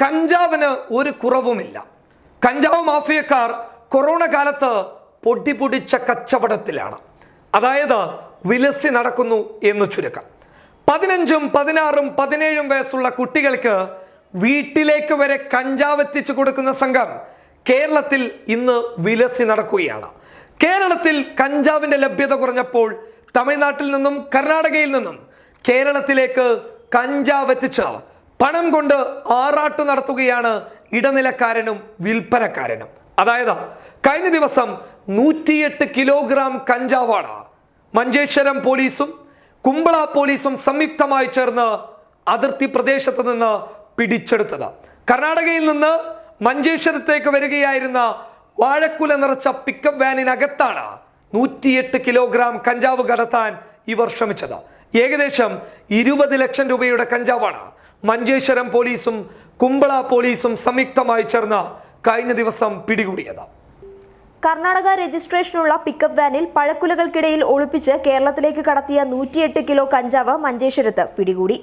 കഞ്ചാവിന് ഒരു കുറവുമില്ല. കഞ്ചാവ് മാഫിയക്കാർ കൊറോണ കാലത്ത് പൊടിപൊടിച്ച കച്ചവടത്തിലാണ്. അതായത് വിലസി നടക്കുന്നു എന്ന് ചുരുക്കം. 15, 16, 17 വയസ്സുള്ള കുട്ടികൾക്ക് വീട്ടിലേക്ക് വരെ കഞ്ചാവ് എത്തിച്ചു കൊടുക്കുന്ന സംഘം കേരളത്തിൽ ഇന്ന് വിലസി നടക്കുകയാണ്. കേരളത്തിൽ കഞ്ചാവിന്റെ ലഭ്യത കുറഞ്ഞപ്പോൾ തമിഴ്നാട്ടിൽ നിന്നും കർണാടകയിൽ നിന്നും കേരളത്തിലേക്ക് കഞ്ചാവ് എത്തിച്ച് പണം കൊണ്ട് ആറാട്ട് നടത്തുകയാണ് ഇടനിലക്കാരനും വിൽപ്പനക്കാരനും. അതായത് കഴിഞ്ഞ ദിവസം 108 കിലോഗ്രാം കഞ്ചാവാണ് മഞ്ചേശ്വരം പോലീസും കുമ്പള പോലീസും സംയുക്തമായി ചേർന്ന് അതിർത്തി പ്രദേശത്ത് നിന്ന് പിടിച്ചെടുത്തത്. കർണാടകയിൽ നിന്ന് മഞ്ചേശ്വരത്തേക്ക് വരികയായിരുന്ന വാഴക്കുല നിറച്ച പിക്കപ്പ് വാനിനകത്താണ് 108 കിലോഗ്രാം കഞ്ചാവ് കടത്താൻ ഇവർ ശ്രമിച്ചത്. ഏകദേശം 20 ലക്ഷം രൂപയുടെ കഞ്ചാവാണ് മഞ്ചേശ്വരം പോലീസും കുമ്പള പോലീസും സംയുക്തമായി ചേർന്ന് കഴിഞ്ഞ ദിവസം പിടികൂടിയത്. കർണാടക രജിസ്ട്രേഷനുള്ള പിക്കപ്പ് വാനിൽ പഴക്കുലകൾക്കിടയിൽ ഒളിപ്പിച്ച് കേരളത്തിലേക്ക് കടത്തിയ 108 കിലോ കഞ്ചാവ് മഞ്ചേശ്വരത്ത് പിടികൂടി.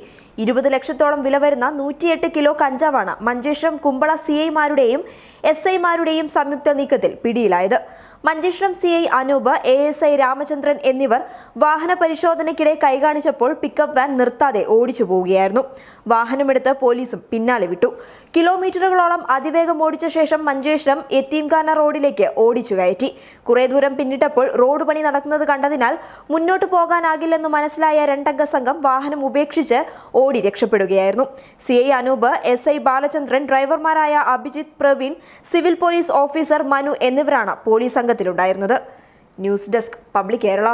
20 ലക്ഷത്തോളം വില വരുന്ന 108 കിലോ കഞ്ചാവാണ് മഞ്ചേശ്വരം കുമ്പള CI-മാരുടെയും SI-മാരുടെയും സംയുക്ത നീക്കത്തിൽ പിടിയിലായത്. മഞ്ചേശ്വരം CI അനൂപ്, ASI രാമചന്ദ്രൻ എന്നിവർ വാഹന പരിശോധനയ്ക്കിടെ കൈകാണിച്ചപ്പോൾ പിക്കപ്പ് വാൻ നിർത്താതെ ഓടിച്ചു പോവുകയായിരുന്നു. വാഹനമെടുത്ത് പോലീസും പിന്നാലെ വിട്ടു. കിലോമീറ്ററുകളോളം അതിവേഗം ഓടിച്ച ശേഷം മഞ്ചേശ്വരം യത്തീംഖാന റോഡിലേക്ക് ഓടിച്ചു കയറ്റി. കുറെ ദൂരം പിന്നിട്ടപ്പോൾ റോഡ് പണി നടക്കുന്നത് കണ്ടതിനാൽ മുന്നോട്ട് പോകാനാകില്ലെന്ന് മനസ്സിലായ രണ്ടംഗ സംഘം വാഹനം ഉപേക്ഷിച്ച് ഓടി രക്ഷപ്പെടുകയായിരുന്നു. CI അനൂപ്, SI ബാലചന്ദ്രൻ, ഡ്രൈവർമാരായ Abhijith, Praveen, civil police officer Manu എന്നിവരാണ് പോലീസ് സംഘത്തിലുണ്ടായിരുന്നത്. News desk public Kerala.